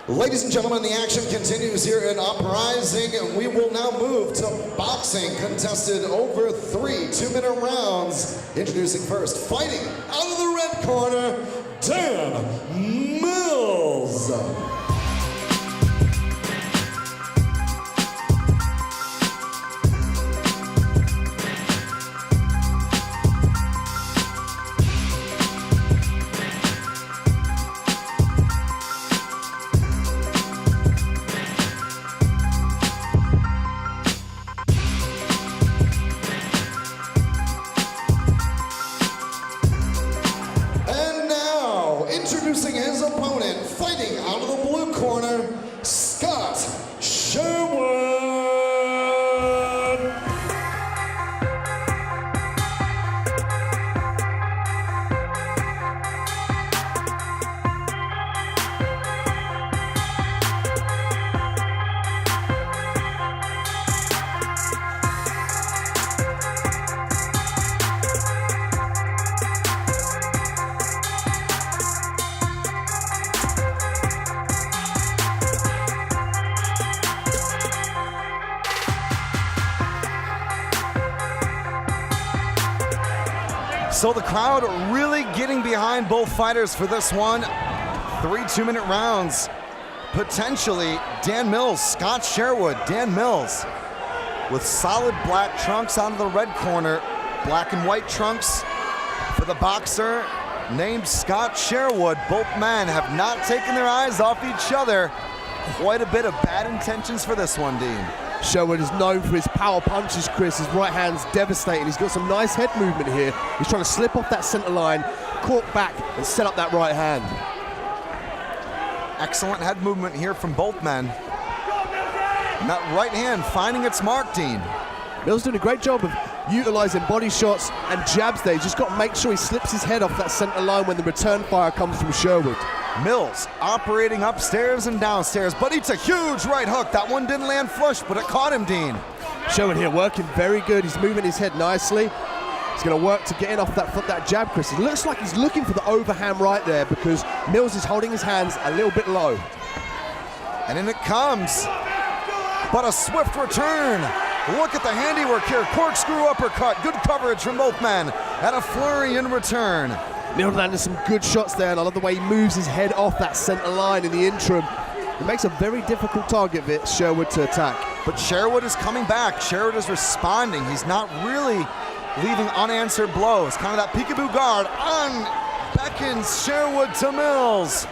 Ladies and gentlemen, the action continues here in Uprising, and we will now move to boxing, contested over 3 2-minute rounds. Introducing first, fighting out of the red corner, Dan Mills. Introducing his opponent, fighting out of the blue corner, Scott Sherwood. So the crowd really getting behind both fighters for this one. 3 2-minute rounds. Potentially Dan Mills, Scott Sherwood. Dan Mills with solid black trunks out of the red corner. Black and white trunks for the boxer named Scott Sherwood. Both men have not taken their eyes off each other. Quite a bit of bad intentions for this one, Dean. Sherwood is known for his power punches, Chris. His right hand's devastating. He's got some nice head movement here. He's trying to slip off that center line, cork back, and set up that right hand. Excellent head movement here from both men. And that right hand finding its mark, Dean. Mills doing a great job of utilizing body shots and jabs there. He's just got to make sure he slips his head off that center line when the return fire comes from Sherwood. Mills operating upstairs and downstairs, but it's a huge right hook. That one didn't land flush, but it caught him, Dean. Sherwood here working very good. He's moving his head nicely. He's going to work to get in off that jab, Chris. It looks like he's looking for the overhand right there because Mills is holding his hands a little bit low. And in it comes, but a swift return. Look at the handiwork here. Corkscrew uppercut. Good coverage from both men. And a flurry in return. Mills landed some good shots there, and I love the way he moves his head off that center line in the interim. It makes a very difficult target for Sherwood to attack. But Sherwood is coming back. Sherwood is responding. He's not really leaving unanswered blows. Kind of that peekaboo guard beckons Sherwood to Mills.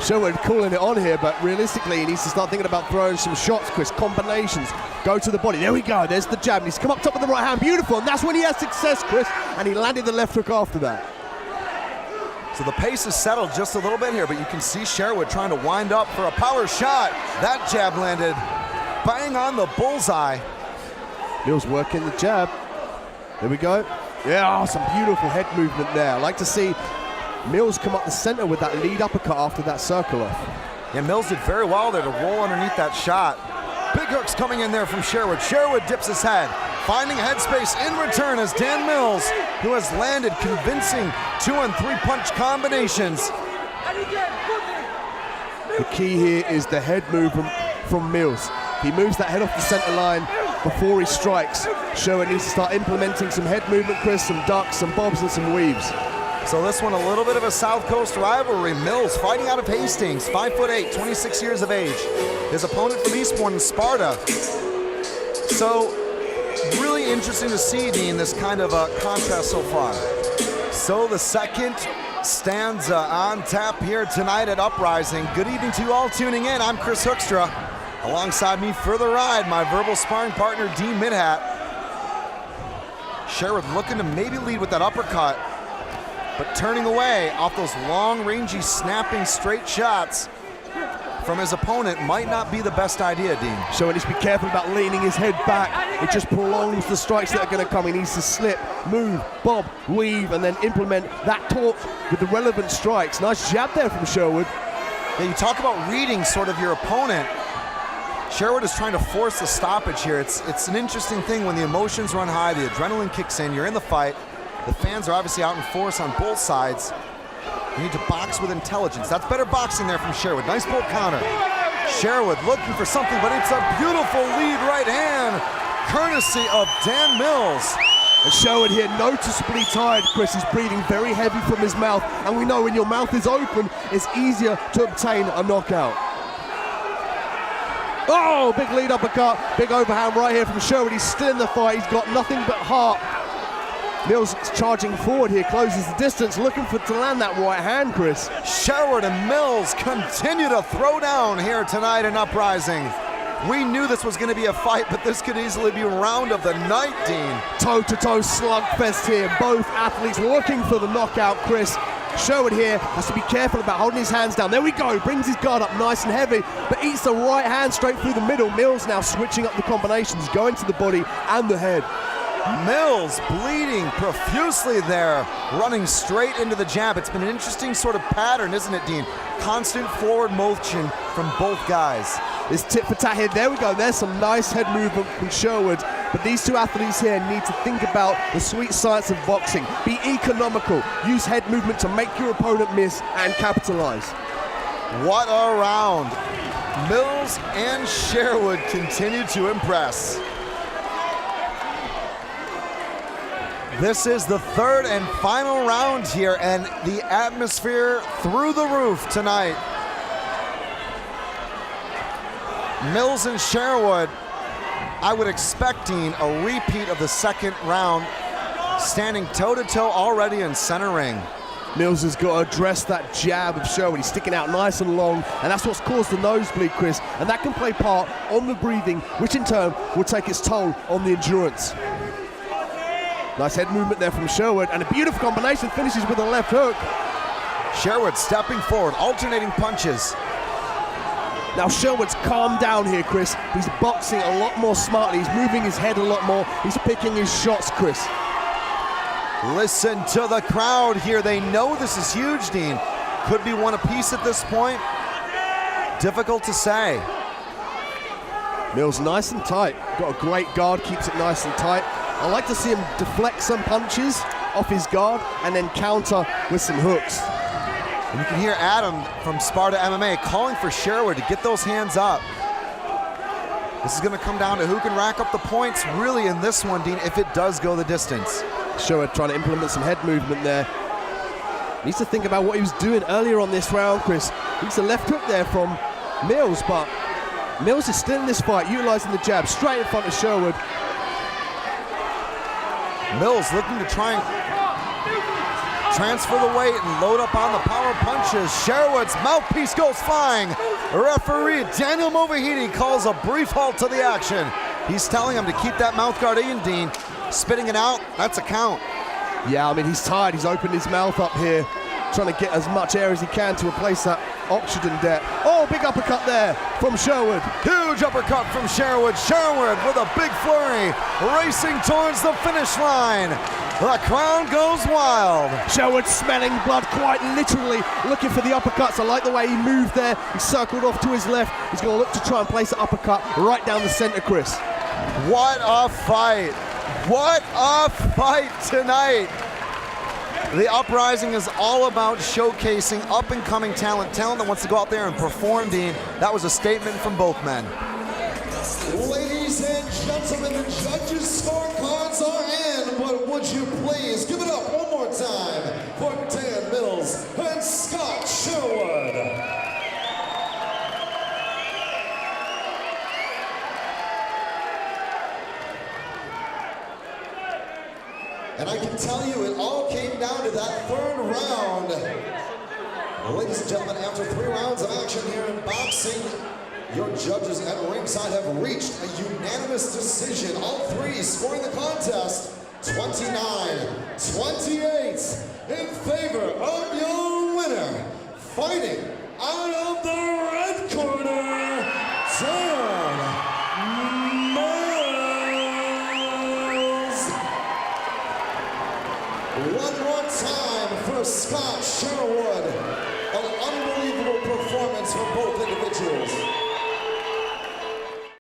Sherwood calling it on here, but realistically he needs to start thinking about throwing some shots, Chris, combinations. Go to the body. There we go. There's the jab. He's come up top with the right hand. Beautiful. And that's when he has success, Chris. And he landed the left hook after that. So the pace is settled just a little bit here, but you can see Sherwood trying to wind up for a power shot. That jab landed bang on the bullseye. Mills working the jab. There we go. Yeah, some beautiful head movement there. I like to see Mills come up the center with that lead uppercut after that circle off. Yeah, Mills did very well there to roll underneath that shot. Big hooks coming in there from Sherwood. Sherwood dips his head, finding headspace in return as Dan Mills, who has landed convincing 2- and 3-punch combinations. The key here is the head movement from Mills. He moves that head off the center line before he strikes. Sherwood needs to start implementing some head movement, Chris, some ducks, some bobs, and some weaves. So this one a little bit of a South Coast rivalry. Mills fighting out of Hastings, 5'8", 26 years of age. His opponent from Eastbourne, Sparta. So really interesting to see, Dean, this kind of contrast so far. So the second stanza on tap here tonight at Uprising. Good evening to you all tuning in. I'm Chris Hoekstra. Alongside me for the ride, my verbal sparring partner, Dean Midhat. Sherwood looking to maybe lead with that uppercut, but turning away off those long, rangy, snapping straight shots from his opponent might not be the best idea, Dean. So he needs to be careful about leaning his head back. It just prolongs the strikes that are going to come. He needs to slip, move, bob, weave, and then implement that torque with the relevant strikes. Nice jab there from Sherwood. Yeah, you talk about reading sort of your opponent. Sherwood is trying to force the stoppage here. It's an interesting thing when the emotions run high, the adrenaline kicks in, you're in the fight. The fans are obviously out in force on both sides. You need to box with intelligence. That's better boxing there from Sherwood. Nice bolt counter. Sherwood looking for something, but it's a beautiful lead right hand, courtesy of Dan Mills. And Sherwood here noticeably tired, Chris. He's breathing very heavy from his mouth, and we know when your mouth is open, it's easier to obtain a knockout. Oh, big lead uppercut, big overhand right here from Sherwood. He's still in the fight. He's got nothing but heart. Mills charging forward here, closes the distance, looking to land that right hand, Chris. Sherwood and Mills continue to throw down here tonight in Uprising. We knew this was going to be a fight, but this could easily be round of the night, Dean. Toe-to-toe slugfest here. Both athletes looking for the knockout, Chris. Sherwood here has to be careful about holding his hands down. There we go, brings his guard up nice and heavy, but eats the right hand straight through the middle. Mills now switching up the combinations, going to the body and the head. Mills bleeding profusely there, running straight into the jab. It's been an interesting sort of pattern, isn't it, Dean? Constant forward motion from both guys. This tit for tat here, there we go. There's some nice head movement from Sherwood. But these two athletes here need to think about the sweet science of boxing. Be economical. Use head movement to make your opponent miss and capitalize. What a round. Mills and Sherwood continue to impress. This is the third and final round here, and the atmosphere through the roof tonight. Mills and Sherwood, I would expecting a repeat of the second round, standing toe-to-toe already in center ring. Mills has got to address that jab of Sherwood. He's sticking out nice and long, and that's what's caused the nosebleed, Chris. And that can play part on the breathing, which in turn will take its toll on the endurance. Nice head movement there from Sherwood, and a beautiful combination, finishes with a left hook. Sherwood stepping forward, alternating punches. Now Sherwood's calmed down here, Chris. He's boxing a lot more smartly. He's moving his head a lot more. He's picking his shots, Chris. Listen to the crowd here. They know this is huge, Dean. Could be one apiece at this point. Difficult to say. Mills nice and tight. Got a great guard, keeps it nice and tight. I like to see him deflect some punches off his guard and then counter with some hooks. And you can hear Adam from Sparta MMA calling for Sherwood to get those hands up. This is going to come down to who can rack up the points really in this one, Dean, if it does go the distance. Sherwood trying to implement some head movement there. Needs to think about what he was doing earlier on this round, Chris. He's a left hook there from Mills, but Mills is still in this fight, utilizing the jab straight in front of Sherwood. Mills looking to try and transfer the weight and load up on the power punches. Sherwood's mouthpiece goes flying. Referee Daniel Movahidi calls a brief halt to the action. He's telling him to keep that mouth guard in, Dean. Spitting it out, that's a count. Yeah, I mean, he's tired. He's opened his mouth up here, trying to get as much air as he can to replace that oxygen debt. Oh, big uppercut there from Sherwood. Huge uppercut from Sherwood. Sherwood with a big flurry, racing towards the finish line. The crowd goes wild. Sherwood smelling blood quite literally, looking for the uppercuts. I like the way he moved there. He circled off to his left. He's going to look to try and place an uppercut right down the center, Chris. What a fight. What a fight tonight. The Uprising is all about showcasing up-and-coming talent that wants to go out there and perform, Dean. That was a statement from both men. Ladies and gentlemen, the judges' scorecards are in, but would you please give it up one more time for Dan Mills and Scott Sherwood. And I can tell you it all came down to that third round. Ladies and gentlemen, after 3 rounds of action here in boxing, your judges at ringside have reached a unanimous decision. All 3 scoring the contest 29-28 in favor of your winner. Fighting out of the red corner, Dan Mills. One more time for Scott Sherwood. An unbelievable performance from both individuals.